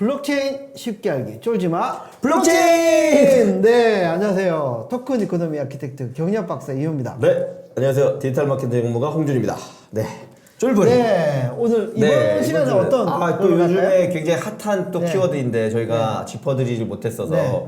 블록체인 쉽게 알기 쫄지마 블록체인! 네, 안녕하세요. 토큰 이코노미 아키텍트 경력 박사 이호입니다. 네, 안녕하세요. 디지털 마케팅 전문가 홍준입니다. 네, 쫄불. 네, 오늘 이번 시간은 이번 주는- 어떤 또 걸로 요즘에 갈까요? 굉장히 핫한 또 네. 키워드인데 저희가 짚어드리지 못했어서 네.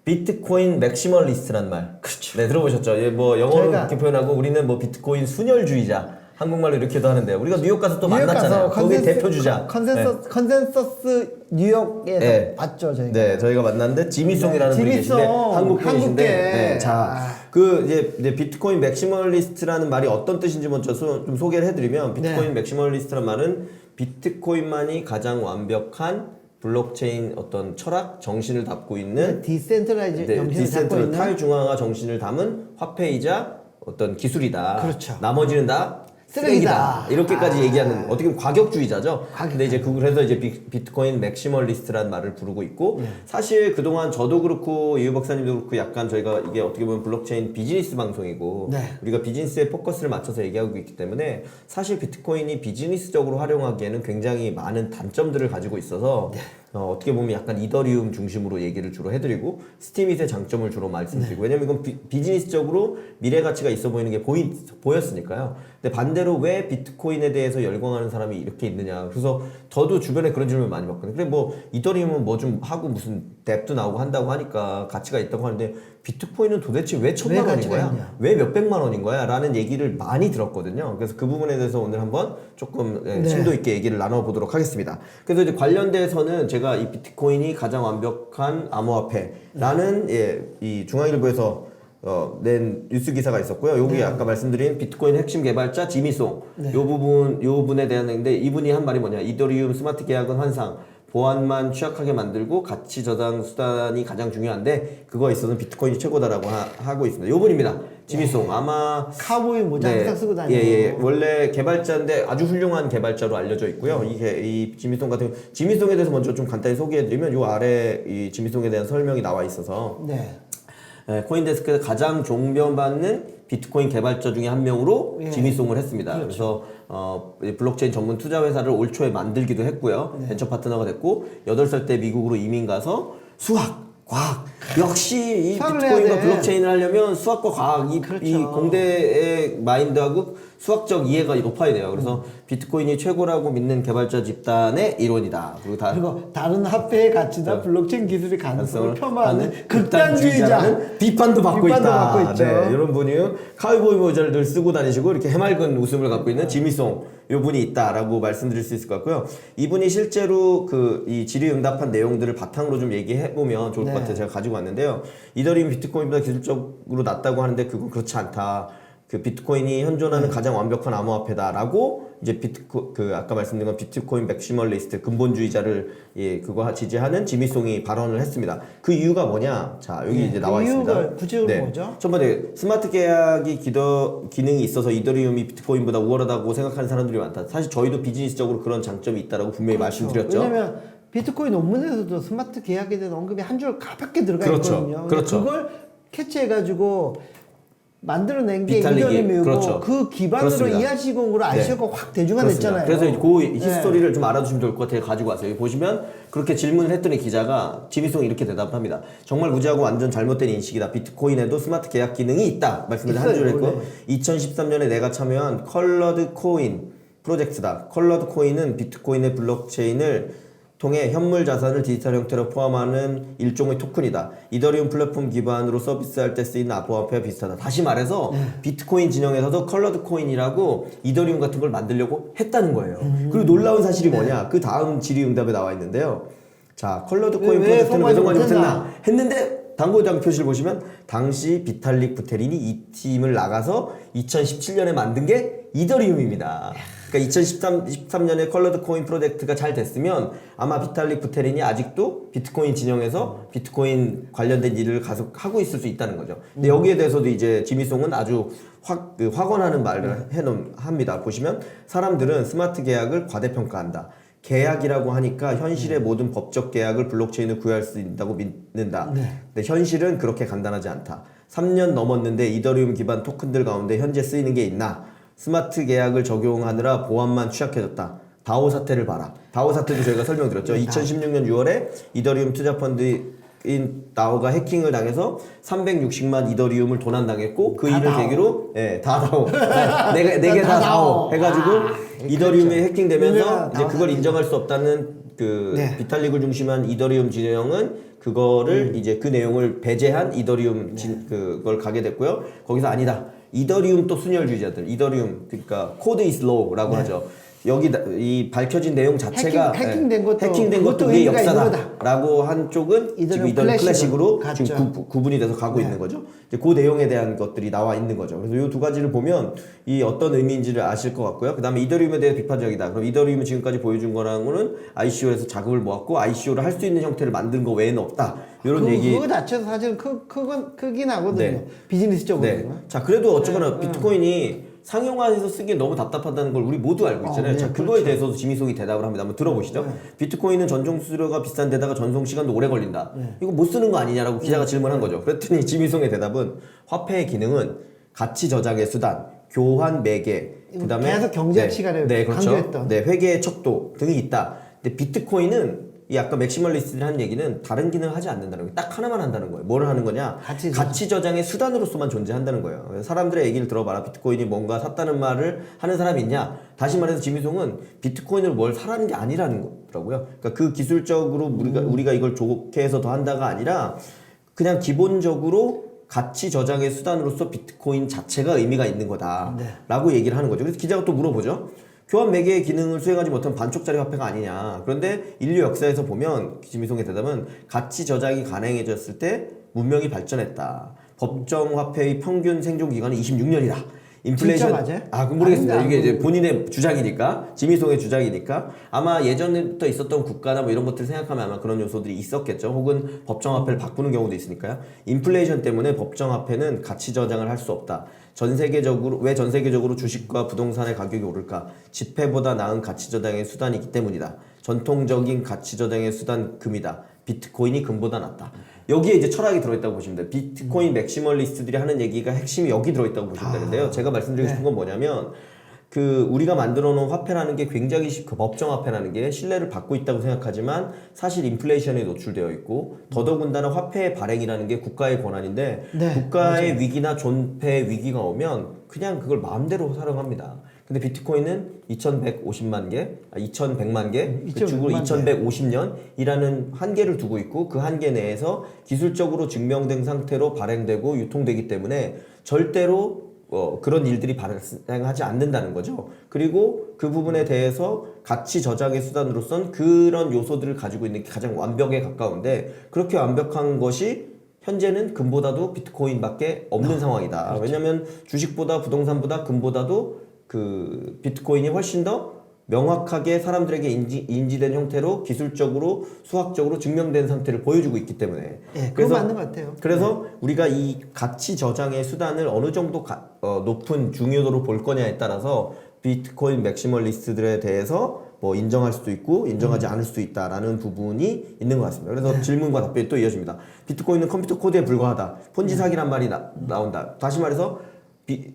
비트코인 맥시멀리스트란 말. 그렇죠. 네, 들어보셨죠? 예, 뭐 영어로 저희가- 이렇게 표현하고 우리는 뭐 비트코인 순혈주의자. 한국말로 이렇게도 하는데 우리가 뉴욕 가서 또 뉴욕 만났잖아요. 가서 거기 대표 주자. 컨센서스 뉴욕에서 네. 봤죠, 저희가. 네, 저희가 만났는데 지미송이라는 네, 분이 계신데 지미송, 한국 분이신데, 한국계. 네, 자, 그 이제 비트코인 맥시멀리스트라는 말이 어떤 뜻인지 먼저 좀 소개를 해드리면 비트코인 네. 맥시멀리스트란 말은 비트코인만이 가장 완벽한 블록체인 어떤 철학 정신을 담고 있는 디센트라이즈 정신을 잡고 있는 탈중앙화 정신을 담은 화폐이자 어떤 기술이다. 그렇죠. 나머지는 다 쓰레기다. 이렇게까지 얘기하는 어떻게 보면 과격주의자죠. 과격. 근데 이제 그래서 이제 비트코인 맥시멀리스트라는 말을 부르고 있고 사실 그동안 저도 그렇고 이유 박사님도 그렇고 약간 저희가 이게 어떻게 보면 블록체인 비즈니스 방송이고 네. 우리가 비즈니스에 포커스를 맞춰서 얘기하고 있기 때문에 사실 비트코인이 비즈니스적으로 활용하기에는 굉장히 많은 단점들을 가지고 있어서 어떻게 보면 약간 이더리움 중심으로 얘기를 주로 해드리고 스티밋의 장점을 주로 말씀드리고 왜냐면 이건 비즈니스적으로 미래 가치가 있어 보이는 게 보였으니까요. 근데 반대로 왜 비트코인에 대해서 열광하는 사람이 이렇게 있느냐. 그래서 저도 주변에 그런 질문 많이 받거든요. 그래 뭐 이더리움은 뭐 좀 하고 무슨 뎁도 나오고 한다고 하니까 가치가 있다고 하는데 비트코인은 도대체 왜 1,000만 원인 가치가 거야? 있냐? 왜 몇백만 원인 거야? 라는 얘기를 많이 들었거든요. 그래서 그 부분에 대해서 오늘 한번 조금 네. 심도 있게 얘기를 나눠보도록 하겠습니다. 그래서 이제 관련돼서는 제가 이 비트코인이 가장 완벽한 암호화폐라는 이 중앙일보에서 낸 뉴스 기사가 있었고요. 여기 아까 말씀드린 비트코인 핵심 개발자 지미송 요 부분에 대한 얘기인데 이분이 한 말이 뭐냐? 이더리움 스마트 계약은 환상. 보안만 취약하게 만들고 가치 저장 수단이 가장 중요한데 그거에 있어서는 비트코인이 최고다라고 하고 있습니다. 요 분입니다. 지미송 아마 카우보이 모자 항상 쓰고 다니고. 예. 원래 개발자인데 아주 훌륭한 개발자로 알려져 있고요. 이 지미송 같은 지미송에 대해서 먼저 좀 간단히 소개해드리면 요 아래 이 지미송에 대한 설명이 나와 있어서 네. 코인데스크에서 가장 존경받는 비트코인 개발자 중에 한 명으로 예. 지미송을 했습니다. 그래서 블록체인 전문 투자 회사를 올 초에 만들기도 했고요. 벤처 파트너가 됐고 8살 때 미국으로 이민 가서 수학, 과학 역시 이 수학을 비트코인과 해야 돼. 블록체인을 하려면 수학과 과학 그렇죠. 이 공대의 마인드하고 수학적 이해가 높아야 돼요. 그래서 비트코인이 최고라고 믿는 개발자 집단의 일원이다. 그리고 다른 화폐의 가치다 블록체인 기술의 가능성을 폄하하는 극단주의자라는 극단주의자 비판도 받고 비판도 있다. 받고 있죠. 네, 이런 분이 카우보이 모자를 늘 쓰고 다니시고 이렇게 해맑은 웃음을 갖고 있는 지미송 요 분이 있다라고 말씀드릴 수 있을 것 같고요. 이분이 실제로 이 질의응답한 내용들을 바탕으로 좀 얘기해 보면 좋을 것 같아요. 제가 가지고 왔는데요. 이더리움 비트코인보다 기술적으로 낮다고 하는데 그건 그렇지 않다. 그 비트코인이 현존하는 가장 완벽한 암호화폐다라고 이제 아까 말씀드린 건 비트코인 맥시멀리스트 근본주의자를 그거 지지하는 지미송이 발언을 했습니다. 그 이유가 뭐냐? 자 여기 이제 나와 있습니다. 이유가 구체적으로 뭐죠? 첫 번째 스마트 계약이 기능이 있어서 이더리움이 비트코인보다 우월하다고 생각하는 사람들이 많다. 사실 저희도 비즈니스적으로 그런 장점이 있다라고 분명히 말씀드렸죠. 왜냐면 비트코인 논문에서도 스마트 계약에 대한 언급이 한 줄 가볍게 들어가 그렇죠. 있거든요. 그렇죠. 그걸 캐치해가지고 만들어낸 게 비탈릭이, 이더리움이고 그렇죠. 그 기반으로 그렇습니다. 이하시공으로 ICO가 확 대중화됐잖아요. 그래서 그 히스토리를 좀 알아두시면 좋을 것 같아요. 가지고 왔어요. 여기 보시면 그렇게 질문을 했더니 기자가 지미송이 이렇게 대답을 합니다. 정말 무지하고 완전 잘못된 인식이다. 비트코인에도 스마트 계약 기능이 있다. 말씀을 한 줄 했고 2013년에 내가 참여한 컬러드 코인 프로젝트다. 컬러드 코인은 비트코인의 블록체인을 통해 현물 자산을 디지털 형태로 포함하는 일종의 토큰이다. 이더리움 플랫폼 기반으로 서비스할 때 쓰이는 암호화폐와 비슷하다. 다시 말해서 비트코인 진영에서도 컬러드 코인이라고 이더리움 같은 걸 만들려고 했다는 거예요. 그리고 놀라운 사실이 뭐냐? 그 다음 질의응답에 나와 있는데요. 자, 컬러드 코인 왜 프로젝트는 왜 성공하지 성공하지 못했나? 못했나? 했는데 당구장 표시를 보시면 당시 비탈릭 부테린이 이 팀을 나가서 2017년에 만든 게 이더리움입니다. 그러니까 2013년에 컬러드 코인 프로젝트가 잘 됐으면 아마 비탈릭 부테린이 아직도 비트코인 진영에서 비트코인 관련된 일을 계속 하고 있을 수 있다는 거죠. 근데 여기에 대해서도 이제 지미송은 아주 확언하는 말을 합니다. 보시면 사람들은 스마트 계약을 과대평가한다. 계약이라고 하니까 현실의 모든 법적 계약을 블록체인을 구현할 수 있다고 믿는다. 근데 현실은 그렇게 간단하지 않다. 3년 넘었는데 이더리움 기반 토큰들 가운데 현재 쓰이는 게 있나? 스마트 계약을 적용하느라 보안만 취약해졌다. 다오 사태를 봐라. 다오 사태도 저희가 설명드렸죠. 2016년 6월에 이더리움 투자 펀드인 다오가 해킹을 당해서 360만 이더리움을 도난당했고 그 일을 다오. 계기로 다 다오. 내게 다 다오 해가지고 이더리움이 그렇죠. 해킹되면서 유명한 이제 다오 그걸 사태. 인정할 수 없다는 그 네. 비탈릭을 중심한 이더리움 진영은 그거를 이제 그 내용을 배제한 이더리움 그걸 가게 됐고요. 거기서 아니다. 이더리움 또 순혈주의자들, 이더리움 그러니까 코드 is law라고 하죠. 여기 이 밝혀진 내용 자체가 해킹된 것도 해킹된 그것도 것도 우리의 의미가 있는 역사다라고 한 쪽은 지금 이더리움 클래식으로 갔죠. 지금 구분이 돼서 가고 있는 거죠. 이제 그 내용에 대한 것들이 나와 있는 거죠. 그래서 이 두 가지를 보면 이 어떤 의미인지를 아실 것 같고요. 그다음에 이더리움에 대해 비판적이다. 그럼 이더리움이 지금까지 보여준 거랑은 ICO에서 자금을 모았고 ICO를 할 수 있는 형태를 만든 거 외에는 없다. 이런 얘기. 그거 자체도 사실은 크긴 하거든요. 네. 비즈니스적으로. 네. 자, 그래도 어쨌거나 비트코인이 상용화해서 쓰기 너무 답답하다는 걸 우리 모두 알고 있잖아요. 네, 자, 그거에 대해서도 지미송이 대답을 합니다. 한번 들어보시죠. 비트코인은 전송 수수료가 비싼 데다가 전송 시간도 오래 걸린다. 이거 못 쓰는 거 아니냐라고 기자가 질문한 거죠. 그랬더니 지미송의 대답은 화폐의 기능은 가치 저장의 수단, 교환 매개, 그다음에 계속 경제학 시간에 그렇죠. 강조했던. 네, 회계의 척도 등이 있다. 근데 비트코인은 이 아까 맥시멀리스트들이 하는 얘기는 다른 기능을 하지 않는다는 거예요. 딱 하나만 한다는 거예요. 뭐를 하는 거냐? 가치 저장의 수단으로서만 존재한다는 거예요. 그래서 사람들의 얘기를 들어봐라. 비트코인이 뭔가 샀다는 말을 하는 사람이 있냐? 다시 말해서 지미송은 비트코인으로 뭘 사라는 게 아니라는 거더라고요. 그러니까 그 기술적으로 우리가 이걸 좋게 해서 더 한다가 아니라 그냥 기본적으로 가치 저장의 수단으로서 비트코인 자체가 의미가 있는 거다라고 얘기를 하는 거죠. 그래서 기자가 또 물어보죠. 교환 매개의 기능을 수행하지 못한 반쪽짜리 화폐가 아니냐. 그런데 인류 역사에서 보면 지미송의 대답은 가치 저장이 가능해졌을 때 문명이 발전했다. 법정 화폐의 평균 생존 기간은 26년이다. 인플레이션 진짜 맞아요? 그럼 모르겠습니다. 아닌가? 이게 이제 본인의 주장이니까 지미송의 주장이니까 아마 예전부터 있었던 국가나 뭐 이런 것들 생각하면 아마 그런 요소들이 있었겠죠. 혹은 법정 화폐를 바꾸는 경우도 있으니까요. 인플레이션 때문에 법정 화폐는 가치 저장을 할 수 없다. 전 세계적으로 주식과 부동산의 가격이 오를까? 지폐보다 나은 가치 저장의 수단이기 때문이다. 전통적인 가치 저장의 수단 금이다. 비트코인이 금보다 낫다. 여기에 이제 철학이 들어있다고 보시면 돼요. 비트코인 맥시멀리스트들이 하는 얘기가 핵심이 여기 들어있다고 보시면 되는데요. 제가 말씀드리고 싶은 건 뭐냐면 그 우리가 만들어 놓은 화폐라는 게 굉장히 그 법정 화폐라는 게 신뢰를 받고 있다고 생각하지만 사실 인플레이션에 노출되어 있고 더더군다나 화폐의 발행이라는 게 국가의 권한인데 국가의 위기나 존폐의 위기가 오면 그냥 그걸 마음대로 사용합니다. 근데 비트코인은 2150만 개, 2100만 개, 그쪽으로 2150년이라는 한계를 두고 있고 그 한계 내에서 기술적으로 증명된 상태로 발행되고 유통되기 때문에 절대로 그런 일들이 발생하지 않는다는 거죠. 그리고 그 부분에 대해서 가치 저장의 수단으로선 그런 요소들을 가지고 있는 게 가장 완벽에 가까운데 그렇게 완벽한 것이 현재는 금보다도 비트코인밖에 없는 상황이다. 그렇죠. 왜냐하면 주식보다 부동산보다 금보다도 그 비트코인이 훨씬 더 명확하게 사람들에게 인지된 형태로 기술적으로 수학적으로 증명된 상태를 보여주고 있기 때문에 그거 맞는 것 같아요. 그래서 우리가 이 가치 저장의 수단을 어느 정도 높은 중요도로 볼 거냐에 따라서 비트코인 맥시멀리스트들에 대해서 뭐 인정할 수도 있고 인정하지 않을 수도 있다라는 부분이 있는 것 같습니다. 그래서 질문과 답변이 또 이어집니다. 비트코인은 컴퓨터 코드에 불과하다. 폰지 사기란 말이 나온다. 다시 말해서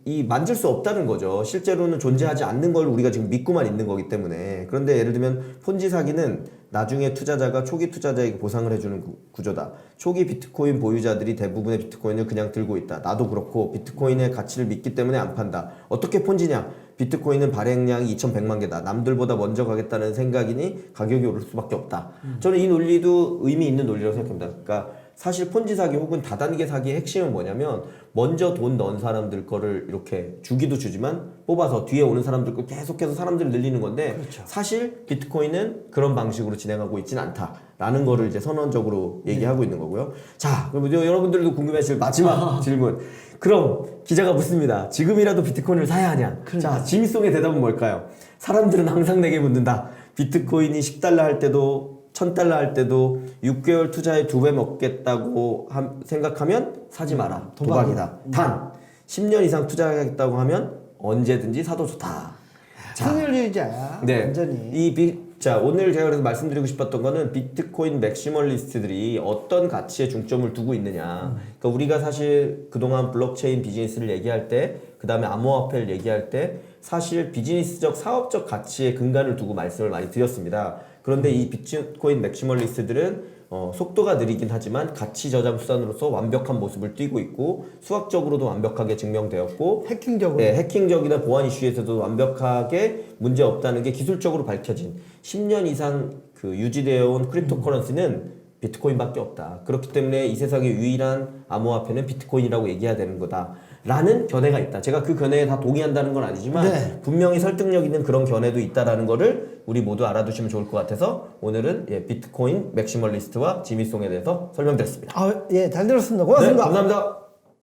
이 만질 수 없다는 거죠. 실제로는 존재하지 않는 걸 우리가 지금 믿고만 있는 거기 때문에. 그런데 예를 들면 폰지 사기는 나중에 투자자가 초기 투자자에게 보상을 해주는 구조다. 초기 비트코인 보유자들이 대부분의 비트코인을 그냥 들고 있다. 나도 그렇고 비트코인의 가치를 믿기 때문에 안 판다. 어떻게 폰지냐? 비트코인은 발행량이 2100만 개다. 남들보다 먼저 가겠다는 생각이니 가격이 오를 수밖에 없다. 저는 이 논리도 의미 있는 논리라고 생각합니다. 그러니까 사실 폰지 사기 혹은 다단계 사기의 핵심은 뭐냐면 먼저 돈 넣은 사람들 거를 이렇게 주기도 주지만 뽑아서 뒤에 오는 사람들 거 계속해서 사람들을 늘리는 건데 그렇죠. 사실 비트코인은 그런 방식으로 진행하고 있지는 않다라는 거를 이제 선언적으로 얘기하고 있는 거고요. 자, 그럼 여러분들도 궁금해하실 마지막 질문. 그럼 기자가 묻습니다. 지금이라도 비트코인을 사야 하냐? 자, 지미송의 대답은 뭘까요? 사람들은 항상 내게 묻는다. 비트코인이 10달러 할 때도 1000달러 할 때도 6개월 투자에 2배 먹겠다고 생각하면 사지 마라. 도박이다. 단 10년 이상 투자하겠다고 하면 언제든지 사도 좋다. 승률주의자야. 네. 완전히. 자, 오늘 제가 그래서 말씀드리고 싶었던 거는 비트코인 맥시멀리스트들이 어떤 가치에 중점을 두고 있느냐. 그러니까 우리가 사실 그동안 블록체인 비즈니스를 얘기할 때 그 다음에 암호화폐를 얘기할 때 사실 비즈니스적 사업적 가치에 근간을 두고 말씀을 많이 드렸습니다. 그런데 이 비트코인 맥시멀리스트들은 속도가 느리긴 하지만 가치 저장 수단으로서 완벽한 모습을 띠고 있고 수학적으로도 완벽하게 증명되었고 해킹적으로. 네, 해킹적이나 보안 이슈에서도 완벽하게 문제 없다는 게 기술적으로 밝혀진 10년 이상 그 유지되어 온 크립토 커런시는 비트코인밖에 없다. 그렇기 때문에 이 세상의 유일한 암호화폐는 비트코인이라고 얘기해야 되는 거다. 라는 견해가 있다. 제가 그 견해에 다 동의한다는 건 아니지만 네. 분명히 설득력 있는 그런 견해도 있다라는 거를 우리 모두 알아두시면 좋을 것 같아서 오늘은 비트코인 맥시멀리스트와 지미송에 대해서 설명드렸습니다. 예, 잘 들었습니다. 고맙습니다. 네, 감사합니다.